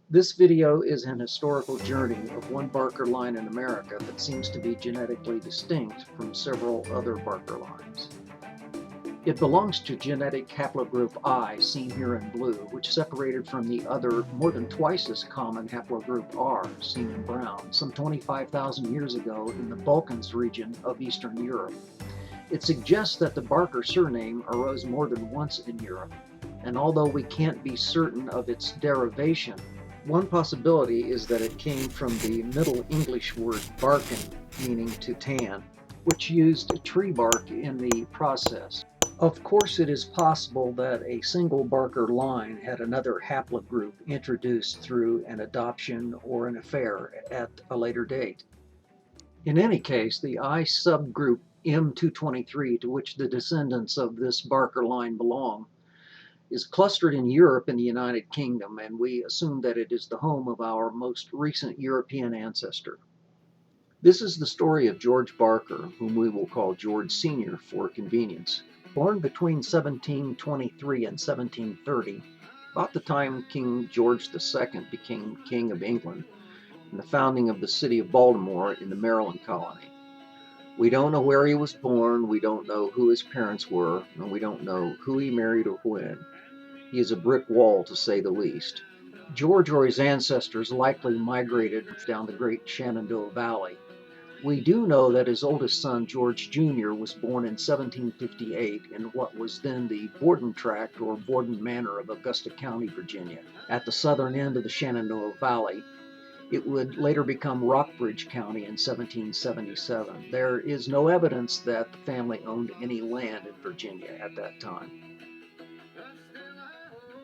This video is an historical journey of one Barker line in America that seems to be genetically distinct from several other Barker lines. It belongs to genetic haplogroup I, seen here in blue, which separated from the other, more than twice as common haplogroup R, seen in brown, some 25,000 years ago in the Balkans region of Eastern Europe. It suggests that the Barker surname arose more than once in Europe, and although we can't be certain of its derivation, one possibility is that it came from the Middle English word barken, meaning to tan, which used tree bark in the process. Of course, it is possible that a single Barker line had another haplogroup introduced through an adoption or an affair at a later date. In any case, the I subgroup M223, to which the descendants of this Barker line belong, is clustered in Europe and the United Kingdom, and we assume that it is the home of our most recent European ancestor. This is the story of George Barker, whom we will call George Sr. for convenience. Born between 1723 and 1730, about the time King George II became King of England, and the founding of the city of Baltimore in the Maryland colony. We don't know where he was born, we don't know who his parents were, and we don't know who he married or when. He is a brick wall, to say the least. George or his ancestors likely migrated down the Great Shenandoah Valley. We do know that his oldest son, George Jr., was born in 1758 in what was then the Borden Tract or Borden Manor of Augusta County, Virginia, at the southern end of the Shenandoah Valley. It would later become Rockbridge County in 1777. There is no evidence that the family owned any land in Virginia at that time.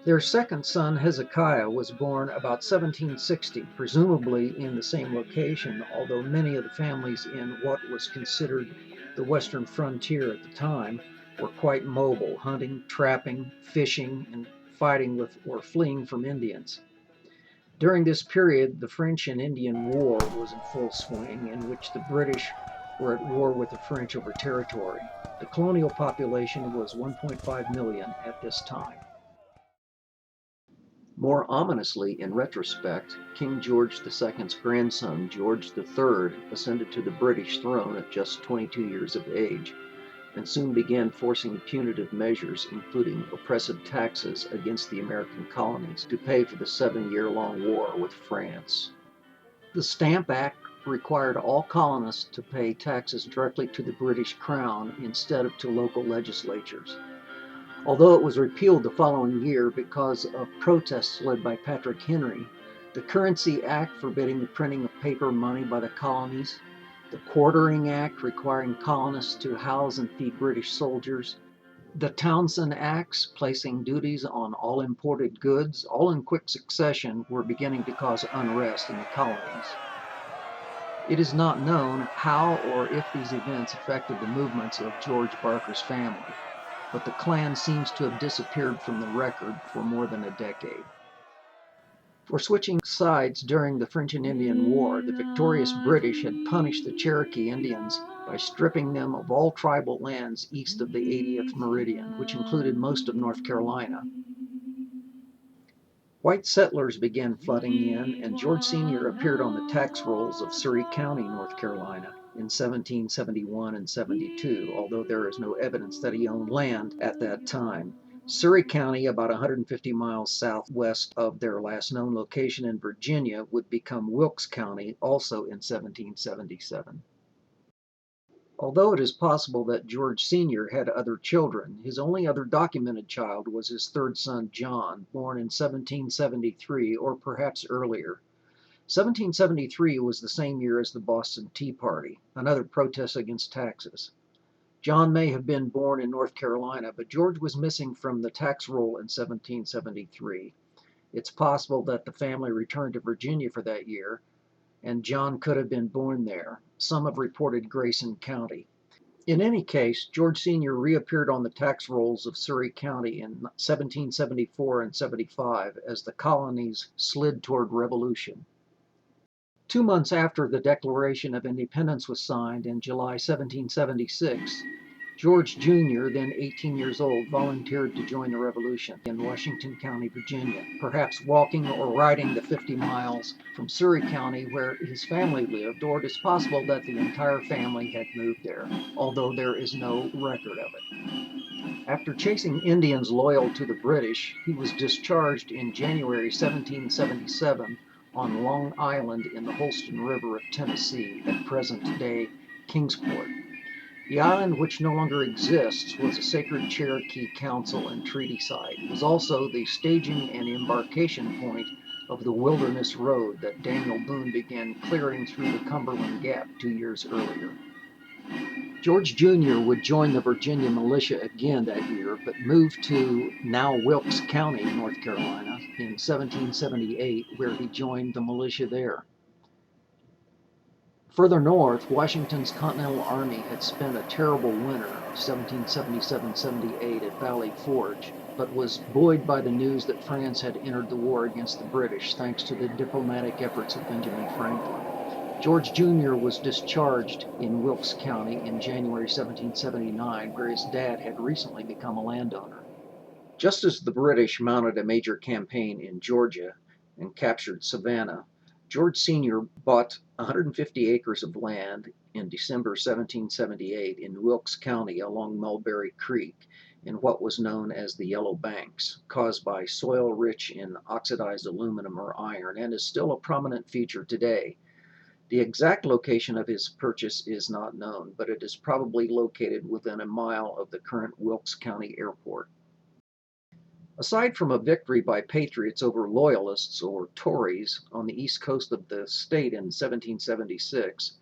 Their second son, Hezekiah, was born about 1760, presumably in the same location, although many of the families in what was considered the western frontier at the time were quite mobile, hunting, trapping, fishing, and fighting with or fleeing from Indians. During this period, the French and Indian War was in full swing, in which the British were at war with the French over territory. The colonial population was 1.5 million at this time. More ominously, in retrospect, King George II's grandson, George III, ascended to the British throne at just 22 years of age, and soon began forcing punitive measures, including oppressive taxes against the American colonies, to pay for the 7-year-long war with France. The Stamp Act required all colonists to pay taxes directly to the British Crown instead of to local legislatures. Although it was repealed the following year because of protests led by Patrick Henry, the Currency Act forbidding the printing of paper money by the colonies, the Quartering Act requiring colonists to house and feed British soldiers, the Townshend Acts placing duties on all imported goods, all in quick succession, were beginning to cause unrest in the colonies. It is not known how or if these events affected the movements of George Barker's family, but the clan seems to have disappeared from the record for more than a decade. For switching sides during the French and Indian War, the victorious British had punished the Cherokee Indians by stripping them of all tribal lands east of the 80th meridian, which included most of North Carolina. White settlers began flooding in, and George Sr. appeared on the tax rolls of Surry County, North Carolina, in 1771 and 72, although there is no evidence that he owned land at that time. Surry County, about 150 miles southwest of their last known location in Virginia, would become Wilkes County, also in 1777. Although it is possible that George Sr. had other children, his only other documented child was his third son, John, born in 1773 or perhaps earlier. 1773 was the same year as the Boston Tea Party, another protest against taxes. John may have been born in North Carolina, but George was missing from the tax roll in 1773. It's possible that the family returned to Virginia for that year, and John could have been born there. Some have reported Grayson County. In any case, George Sr. reappeared on the tax rolls of Surry County in 1774 and 75 as the colonies slid toward revolution. 2 months after the Declaration of Independence was signed in July 1776, George Jr., then 18 years old, volunteered to join the Revolution in Washington County, Virginia, perhaps walking or riding the 50 miles from Surry County where his family lived, or it is possible that the entire family had moved there, although there is no record of it. After chasing Indians loyal to the British, he was discharged in January 1777 on Long Island in the Holston River of Tennessee, at present-day Kingsport. The island, which no longer exists, was a sacred Cherokee council and treaty site. It was also the staging and embarkation point of the Wilderness Road that Daniel Boone began clearing through the Cumberland Gap 2 years earlier. George Jr. would join the Virginia militia again that year, but moved to now Wilkes County, North Carolina, in 1778, where he joined the militia there. Further north, Washington's Continental Army had spent a terrible winter of 1777-78 at Valley Forge, but was buoyed by the news that France had entered the war against the British thanks to the diplomatic efforts of Benjamin Franklin. George Jr. was discharged in Wilkes County in January 1779, where his dad had recently become a landowner. Just as the British mounted a major campaign in Georgia and captured Savannah, George Sr. bought 150 acres of land in December 1778 in Wilkes County along Mulberry Creek in what was known as the Yellow Banks, caused by soil rich in oxidized aluminum or iron, and is still a prominent feature today. The exact location of his purchase is not known, but it is probably located within a mile of the current Wilkes County Airport. Aside from a victory by Patriots over Loyalists, or Tories, on the east coast of the state in 1776,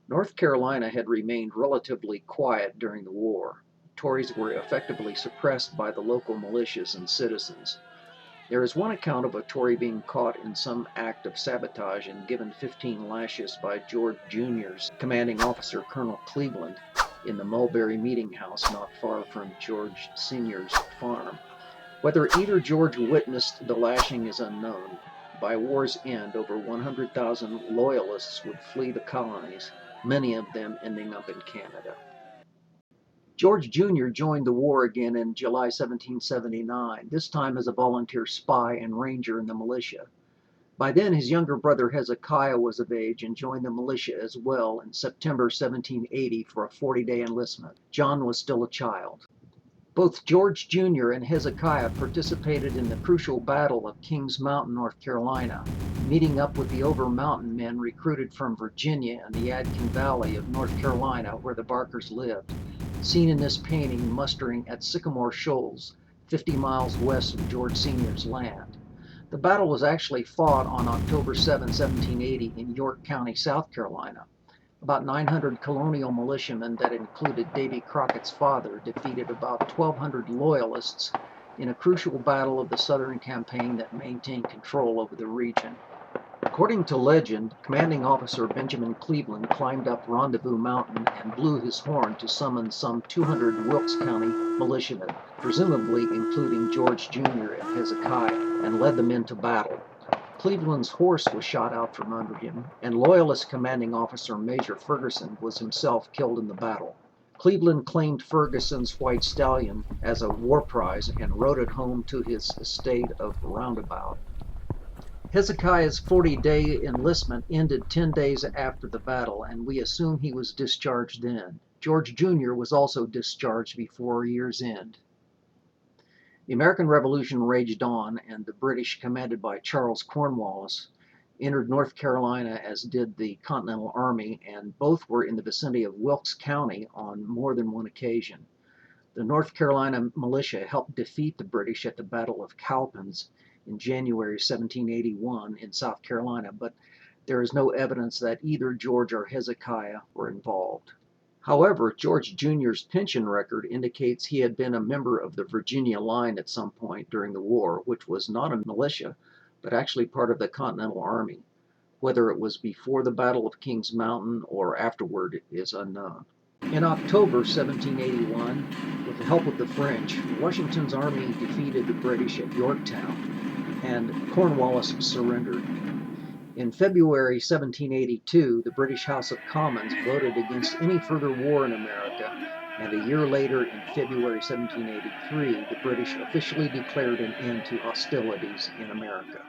North Carolina had remained relatively quiet during the war. Tories were effectively suppressed by the local militias and citizens. There is one account of a Tory being caught in some act of sabotage and given 15 lashes by George Jr.'s commanding officer, Colonel Cleveland, in the Mulberry Meeting House not far from George Sr.'s farm. Whether either George witnessed the lashing is unknown. By war's end, over 100,000 Loyalists would flee the colonies, many of them ending up in Canada. George Jr. joined the war again in July 1779, this time as a volunteer spy and ranger in the militia. By then, his younger brother Hezekiah was of age and joined the militia as well in September 1780 for a 40-day enlistment. John was still a child. Both George Jr. and Hezekiah participated in the crucial Battle of Kings Mountain, North Carolina, meeting up with the Over Mountain men recruited from Virginia and the Yadkin Valley of North Carolina, where the Barkers lived, seen in this painting mustering at Sycamore Shoals, 50 miles west of George Sr.'s land. The battle was actually fought on October 7, 1780 in York County, South Carolina. About 900 colonial militiamen that included Davy Crockett's father defeated about 1,200 Loyalists in a crucial battle of the Southern campaign that maintained control over the region. According to legend, commanding officer Benjamin Cleveland climbed up Rendezvous Mountain and blew his horn to summon some 200 Wilkes County militiamen, presumably including George Jr. and Hezekiah, and led them into battle. Cleveland's horse was shot out from under him, and Loyalist commanding officer Major Ferguson was himself killed in the battle. Cleveland claimed Ferguson's white stallion as a war prize and rode it home to his estate of Roundabout. Hezekiah's 40-day enlistment ended 10 days after the battle, and we assume he was discharged then. George Jr. was also discharged before year's end. The American Revolution raged on, and the British, commanded by Charles Cornwallis, entered North Carolina, as did the Continental Army, and both were in the vicinity of Wilkes County on more than one occasion. The North Carolina militia helped defeat the British at the Battle of Cowpens in January 1781 in South Carolina, but there is no evidence that either George or Hezekiah were involved. However, George Jr.'s pension record indicates he had been a member of the Virginia line at some point during the war, which was not a militia, but actually part of the Continental Army. Whether it was before the Battle of Kings Mountain or afterward is unknown. In October 1781, with the help of the French, Washington's army defeated the British at Yorktown, and Cornwallis surrendered. In February 1782, the British House of Commons voted against any further war in America, and a year later, in February 1783, the British officially declared an end to hostilities in America.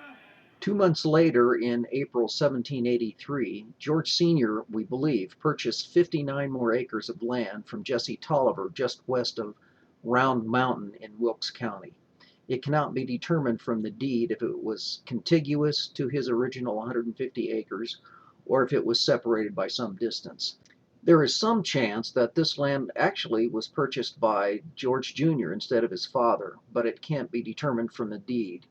2 months later, in April 1783, George Sr., we believe, purchased 59 more acres of land from Jesse Tolliver just west of Round Mountain in Wilkes County. It cannot be determined from the deed if it was contiguous to his original 150 acres or if it was separated by some distance. There is some chance that this land actually was purchased by George Jr. instead of his father, but it can't be determined from the deed.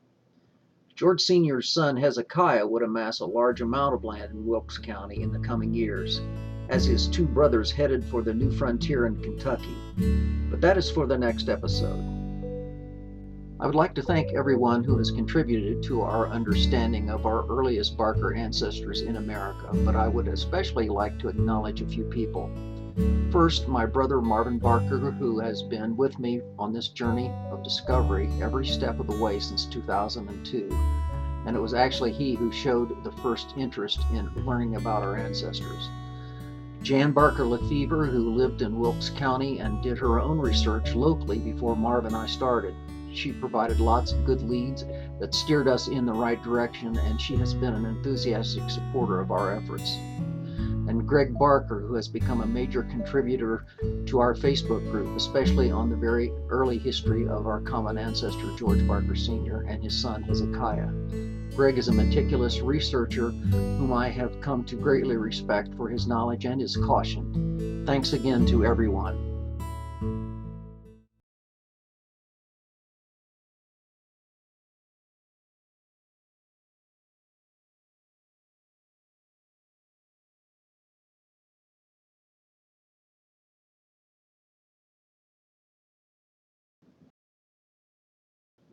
George Sr.'s son Hezekiah would amass a large amount of land in Wilkes County in the coming years, as his two brothers headed for the new frontier in Kentucky. But that is for the next episode. I would like to thank everyone who has contributed to our understanding of our earliest Barker ancestors in America, but I would especially like to acknowledge a few people. First, my brother Marvin Barker, who has been with me on this journey of discovery every step of the way since 2002. And it was actually he who showed the first interest in learning about our ancestors. Jan Barker Lefevre, who lived in Wilkes County and did her own research locally before Marv and I started. She provided lots of good leads that steered us in the right direction, and she has been an enthusiastic supporter of our efforts. And Greg Barker, who has become a major contributor to our Facebook group, especially on the very early history of our common ancestor, George Barker Sr. and his son, Hezekiah. Greg is a meticulous researcher whom I have come to greatly respect for his knowledge and his caution. Thanks again to everyone.